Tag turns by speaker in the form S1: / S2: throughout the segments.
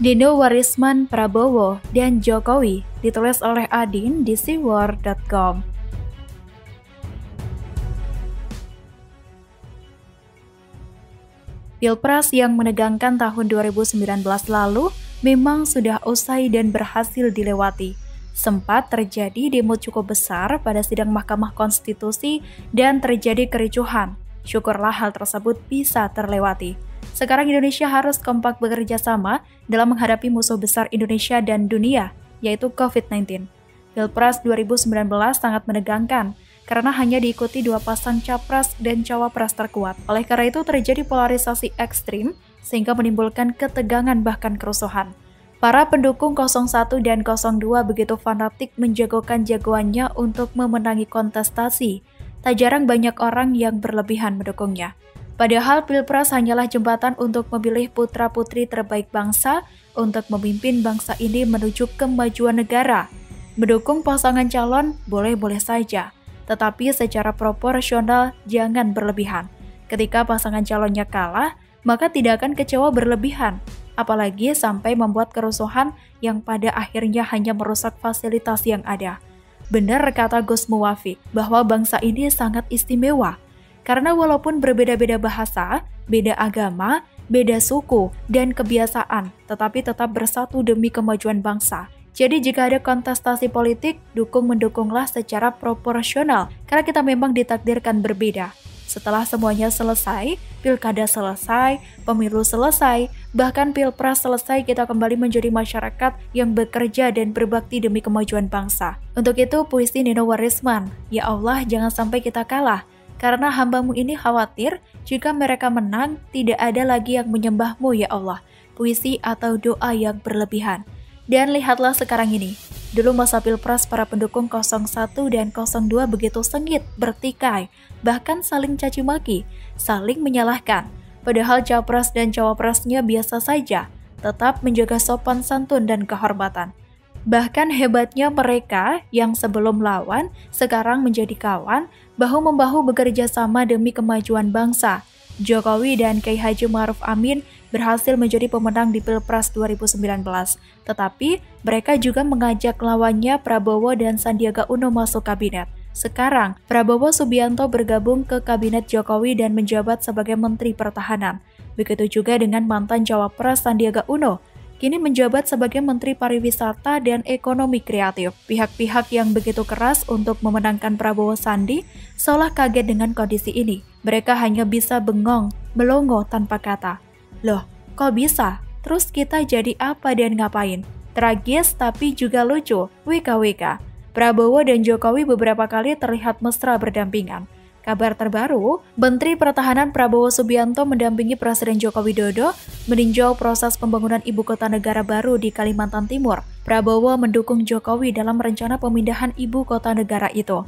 S1: Nino Warisman Prabowo dan Jokowi, ditulis oleh Adin di siwar.com. Pilpres yang menegangkan tahun 2019 lalu memang sudah usai dan berhasil dilewati. Sempat terjadi demo cukup besar pada sidang Mahkamah Konstitusi dan terjadi kericuhan. Syukurlah hal tersebut bisa terlewati. Sekarang Indonesia harus kompak bekerja sama dalam menghadapi musuh besar Indonesia dan dunia, yaitu COVID-19. Pilpres 2019 sangat menegangkan, karena hanya diikuti dua pasang capres dan cawapres terkuat. Oleh karena itu terjadi polarisasi ekstrim, sehingga menimbulkan ketegangan bahkan kerusuhan. Para pendukung 01 dan 02 begitu fanatik menjagokan jagoannya untuk memenangi kontestasi. Tak jarang banyak orang yang berlebihan mendukungnya. Padahal Pilpres hanyalah jembatan untuk memilih putra-putri terbaik bangsa untuk memimpin bangsa ini menuju kemajuan negara. Mendukung pasangan calon boleh-boleh saja, tetapi secara proporsional jangan berlebihan. Ketika pasangan calonnya kalah, maka tidak akan kecewa berlebihan, apalagi sampai membuat kerusuhan yang pada akhirnya hanya merusak fasilitas yang ada. Benar kata Gus Muwaffiq bahwa bangsa ini sangat istimewa, karena walaupun berbeda-beda bahasa, beda agama, beda suku, dan kebiasaan, tetapi tetap bersatu demi kemajuan bangsa. Jadi jika ada kontestasi politik, mendukunglah secara proporsional, karena kita memang ditakdirkan berbeda. Setelah semuanya selesai, pilkada selesai, pemilu selesai, bahkan pilpres selesai, kita kembali menjadi masyarakat yang bekerja dan berbakti demi kemajuan bangsa. Untuk itu, puisi Nino Warisman, ya Allah jangan sampai kita kalah, karena hamba-Mu ini khawatir jika mereka menang, tidak ada lagi yang menyembah-Mu ya Allah. Puisi atau doa yang berlebihan. Dan lihatlah sekarang ini, dulu masa pilpres para pendukung 01 dan 02 begitu sengit, bertikai, bahkan saling caci maki, saling menyalahkan. Padahal capres dan cawapresnya biasa saja, tetap menjaga sopan santun dan kehormatan. Bahkan hebatnya mereka yang sebelum lawan, sekarang menjadi kawan, bahu-membahu bekerja sama demi kemajuan bangsa. Jokowi dan Kiai Haji Ma'ruf Amin berhasil menjadi pemenang di Pilpres 2019. Tetapi, mereka juga mengajak lawannya Prabowo dan Sandiaga Uno masuk kabinet. Sekarang, Prabowo Subianto bergabung ke kabinet Jokowi dan menjabat sebagai Menteri Pertahanan. Begitu juga dengan mantan Cawapres Sandiaga Uno, kini menjabat sebagai Menteri Pariwisata dan Ekonomi Kreatif. Pihak-pihak yang begitu keras untuk memenangkan Prabowo Sandi seolah kaget dengan kondisi ini. Mereka hanya bisa bengong, melongo tanpa kata. Loh, kok bisa? Terus kita jadi apa dan ngapain? Tragis tapi juga lucu, WKWK. Prabowo dan Jokowi beberapa kali terlihat mesra berdampingan. Kabar terbaru, Menteri Pertahanan Prabowo Subianto mendampingi Presiden Joko Widodo meninjau proses pembangunan ibu kota negara baru di Kalimantan Timur. Prabowo mendukung Jokowi dalam rencana pemindahan ibu kota negara itu.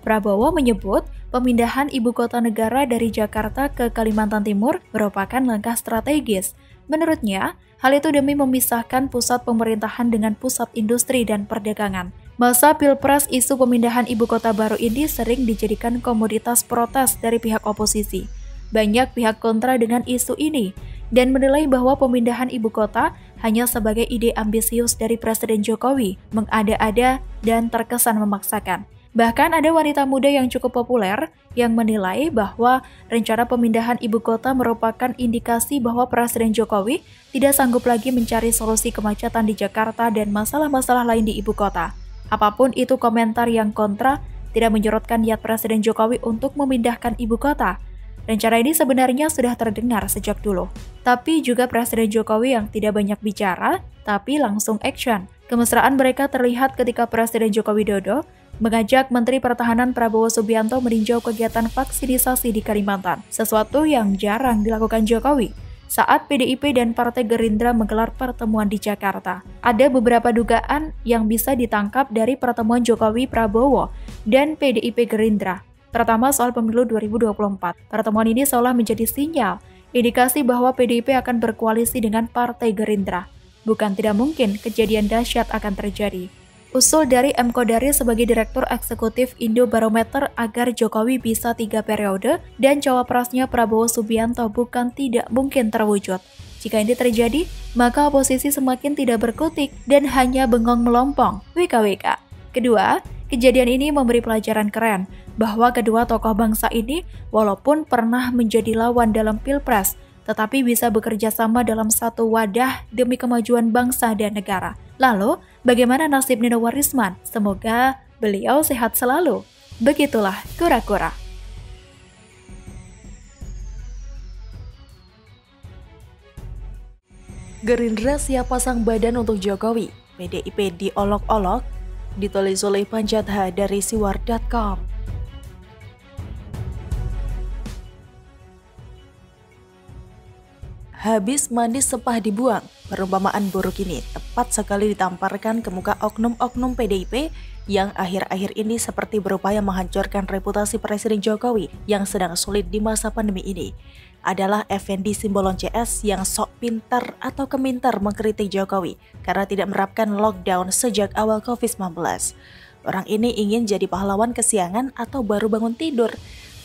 S1: Prabowo menyebut pemindahan ibu kota negara dari Jakarta ke Kalimantan Timur merupakan langkah strategis. Menurutnya, hal itu demi memisahkan pusat pemerintahan dengan pusat industri dan perdagangan. Masa Pilpres, isu pemindahan ibu kota baru ini sering dijadikan komoditas protes dari pihak oposisi. Banyak pihak kontra dengan isu ini dan menilai bahwa pemindahan ibu kota hanya sebagai ide ambisius dari Presiden Jokowi, mengada-ada dan terkesan memaksakan. Bahkan ada wanita muda yang cukup populer yang menilai bahwa rencana pemindahan ibu kota merupakan indikasi bahwa Presiden Jokowi tidak sanggup lagi mencari solusi kemacetan di Jakarta dan masalah-masalah lain di ibu kota. Apapun itu komentar yang kontra tidak menyorotkan niat Presiden Jokowi untuk memindahkan ibu kota. Rencana ini sebenarnya sudah terdengar sejak dulu. Tapi juga Presiden Jokowi yang tidak banyak bicara, tapi langsung action. Kemesraan mereka terlihat ketika Presiden Joko Widodo mengajak Menteri Pertahanan Prabowo Subianto meninjau kegiatan vaksinisasi di Kalimantan, sesuatu yang jarang dilakukan Jokowi. Saat PDIP dan Partai Gerindra menggelar pertemuan di Jakarta, ada beberapa dugaan yang bisa ditangkap dari pertemuan Jokowi Prabowo dan PDIP Gerindra. Pertama soal pemilu 2024. Pertemuan ini seolah menjadi sinyal, indikasi bahwa PDIP akan berkoalisi dengan Partai Gerindra. Bukan tidak mungkin kejadian dahsyat akan terjadi. Usul dari M. Kodari sebagai Direktur Eksekutif Indobarometer agar Jokowi bisa 3 periode dan cawapresnya Prabowo Subianto bukan tidak mungkin terwujud. Jika ini terjadi, maka oposisi semakin tidak berkutik dan hanya bengong melompong. WKWK. Kedua, kejadian ini memberi pelajaran keren bahwa kedua tokoh bangsa ini walaupun pernah menjadi lawan dalam Pilpres, tetapi bisa bekerja sama dalam satu wadah demi kemajuan bangsa dan negara. Lalu, bagaimana nasib Nino Warisman? Semoga beliau sehat selalu. Begitulah kura-kura.
S2: Gerindra siap pasang badan untuk Jokowi, PDIP diolok-olok, ditulis oleh Panjatha dari siwar.com. Habis manis sepah dibuang, perumpamaan buruk ini tepat sekali ditamparkan ke muka oknum-oknum PDIP yang akhir-akhir ini seperti berupaya menghancurkan reputasi Presiden Jokowi yang sedang sulit di masa pandemi ini. Adalah Effendi Simbolon CS yang sok pintar atau kemintar mengkritik Jokowi karena tidak menerapkan lockdown sejak awal COVID-19. Orang ini ingin jadi pahlawan kesiangan atau baru bangun tidur.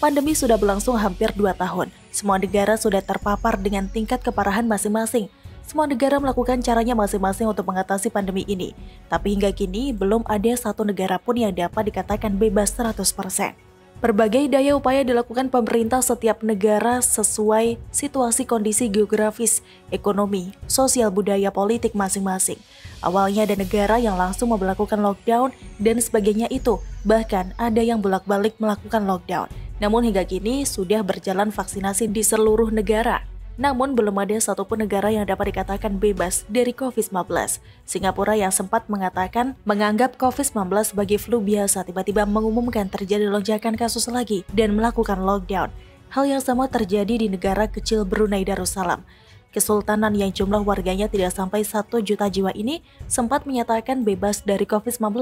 S2: Pandemi sudah berlangsung hampir 2 tahun. Semua negara sudah terpapar dengan tingkat keparahan masing-masing. Semua negara melakukan caranya masing-masing untuk mengatasi pandemi ini. Tapi hingga kini belum ada satu negara pun yang dapat dikatakan bebas 100%. Berbagai daya upaya dilakukan pemerintah setiap negara sesuai situasi kondisi geografis, ekonomi, sosial, budaya, politik masing-masing. Awalnya ada negara yang langsung memberlakukan lockdown dan sebagainya itu, bahkan ada yang bolak-balik melakukan lockdown. Namun hingga kini sudah berjalan vaksinasi di seluruh negara. Namun belum ada satupun negara yang dapat dikatakan bebas dari COVID-19. Singapura yang sempat mengatakan menganggap COVID-19 sebagai flu biasa tiba-tiba mengumumkan terjadi lonjakan kasus lagi dan melakukan lockdown. Hal yang sama terjadi di negara kecil Brunei Darussalam. Kesultanan yang jumlah warganya tidak sampai 1 juta jiwa ini sempat menyatakan bebas dari COVID-19.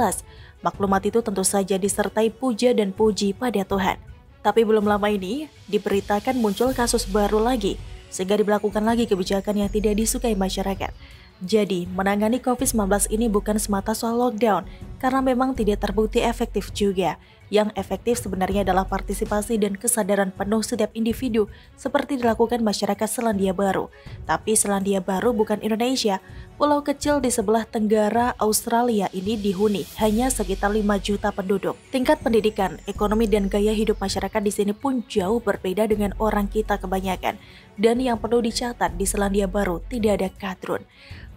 S2: Maklumat itu tentu saja disertai puja dan puji pada Tuhan. Tapi belum lama ini diberitakan muncul kasus baru lagi, sehingga diberlakukan lagi kebijakan yang tidak disukai masyarakat. Jadi, menangani COVID-19 ini bukan semata soal lockdown, karena memang tidak terbukti efektif juga. Yang efektif sebenarnya adalah partisipasi dan kesadaran penuh setiap individu, seperti dilakukan masyarakat Selandia Baru. Tapi Selandia Baru bukan Indonesia. Pulau kecil di sebelah tenggara Australia ini dihuni hanya sekitar 5 juta penduduk. Tingkat pendidikan, ekonomi, dan gaya hidup masyarakat di sini pun jauh berbeda dengan orang kita kebanyakan. Dan yang perlu dicatat, di Selandia Baru tidak ada kadrun.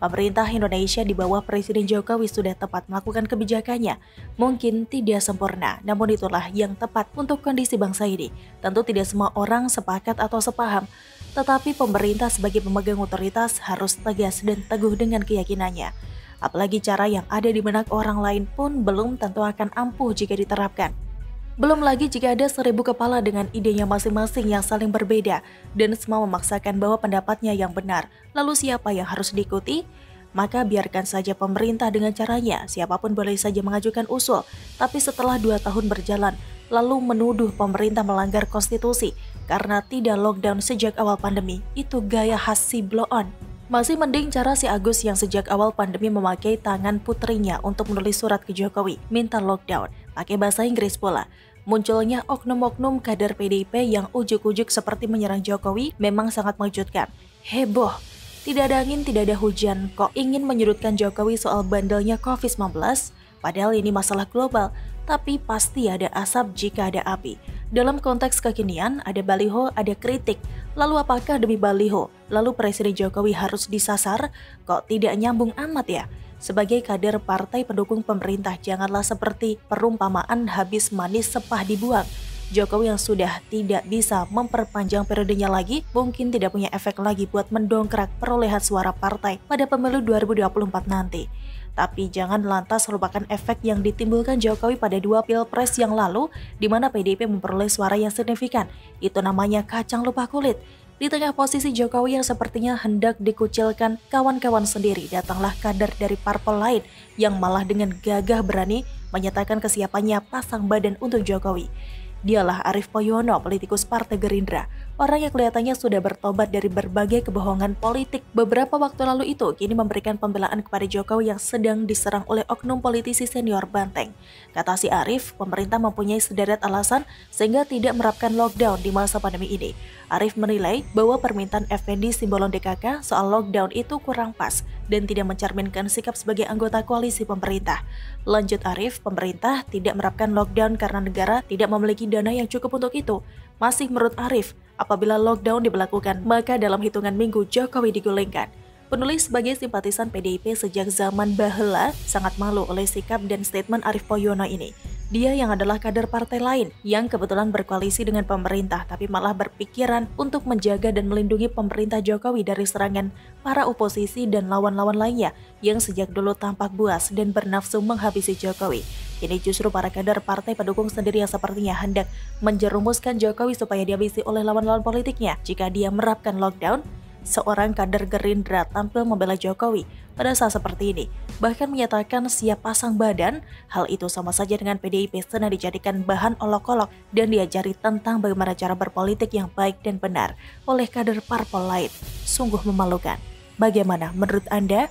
S2: Pemerintah Indonesia di bawah Presiden Jokowi sudah tepat melakukan kebijakannya. Mungkin tidak sempurna, namun itulah yang tepat untuk kondisi bangsa ini. Tentu tidak semua orang sepakat atau sepaham, tetapi pemerintah sebagai pemegang otoritas harus tegas dan teguh dengan keyakinannya. Apalagi cara yang ada di benak orang lain pun belum tentu akan ampuh jika diterapkan. Belum lagi jika ada 1000 kepala dengan idenya masing-masing yang saling berbeda dan semua memaksakan bahwa pendapatnya yang benar. Lalu siapa yang harus diikuti? Maka biarkan saja pemerintah dengan caranya, siapapun boleh saja mengajukan usul. Tapi setelah 2 tahun berjalan, lalu menuduh pemerintah melanggar konstitusi karena tidak lockdown sejak awal pandemi, itu gaya khas si blow-on. Masih mending cara si Agus yang sejak awal pandemi memakai tangan putrinya untuk menulis surat ke Jokowi, minta lockdown, pakai bahasa Inggris pula. Munculnya oknum-oknum kader PDIP yang ujuk-ujuk seperti menyerang Jokowi memang sangat mengejutkan. Heboh, tidak ada angin, tidak ada hujan, kok ingin menyudutkan Jokowi soal bandelnya COVID-19? Padahal ini masalah global, tapi pasti ada asap jika ada api. Dalam konteks kekinian, ada baliho, ada kritik. Lalu apakah demi baliho, lalu Presiden Jokowi harus disasar? Kok tidak nyambung amat ya? Sebagai kader partai pendukung pemerintah, janganlah seperti perumpamaan habis manis sepah dibuang. Jokowi yang sudah tidak bisa memperpanjang periodenya lagi, mungkin tidak punya efek lagi buat mendongkrak perolehan suara partai pada pemilu 2024 nanti. Tapi jangan lantas melupakan efek yang ditimbulkan Jokowi pada 2 pilpres yang lalu, di mana PDIP memperoleh suara yang signifikan. Itu namanya kacang lupa kulit. Di tengah posisi Jokowi yang sepertinya hendak dikucilkan kawan-kawan sendiri, datanglah kader dari parpol lain yang malah dengan gagah berani menyatakan kesiapannya pasang badan untuk Jokowi. Dialah Arief Poyono, politikus Partai Gerindra. orang yang kelihatannya sudah bertobat dari berbagai kebohongan politik beberapa waktu lalu itu kini memberikan pembelaan kepada Jokowi yang sedang diserang oleh oknum politisi senior Banteng. Kata si Arief, pemerintah mempunyai sederet alasan sehingga tidak menerapkan lockdown di masa pandemi ini. Arief menilai bahwa permintaan Effendi Simbolon DKK soal lockdown itu kurang pas dan tidak mencerminkan sikap sebagai anggota koalisi pemerintah. Lanjut Arief, pemerintah tidak menerapkan lockdown karena negara tidak memiliki dana yang cukup untuk itu. Masih menurut Arief, apabila lockdown diberlakukan, maka dalam hitungan minggu Jokowi digulingkan. Penulis sebagai simpatisan PDIP sejak zaman bahela sangat malu oleh sikap dan statement Arief Poyono ini. Dia yang adalah kader partai lain yang kebetulan berkoalisi dengan pemerintah tapi malah berpikiran untuk menjaga dan melindungi pemerintah Jokowi dari serangan para oposisi dan lawan-lawan lainnya yang sejak dulu tampak buas dan bernafsu menghabisi Jokowi. Kini justru para kader partai pendukung sendiri yang sepertinya hendak menjerumuskan Jokowi supaya dihabisi oleh lawan-lawan politiknya jika dia menerapkan lockdown. Seorang kader Gerindra tampil membela Jokowi pada saat seperti ini, bahkan menyatakan siap pasang badan. Hal itu sama saja dengan PDIP sedang dijadikan bahan olok-olok dan diajari tentang bagaimana cara berpolitik yang baik dan benar oleh kader parpol lain. Sungguh memalukan. Bagaimana menurut Anda?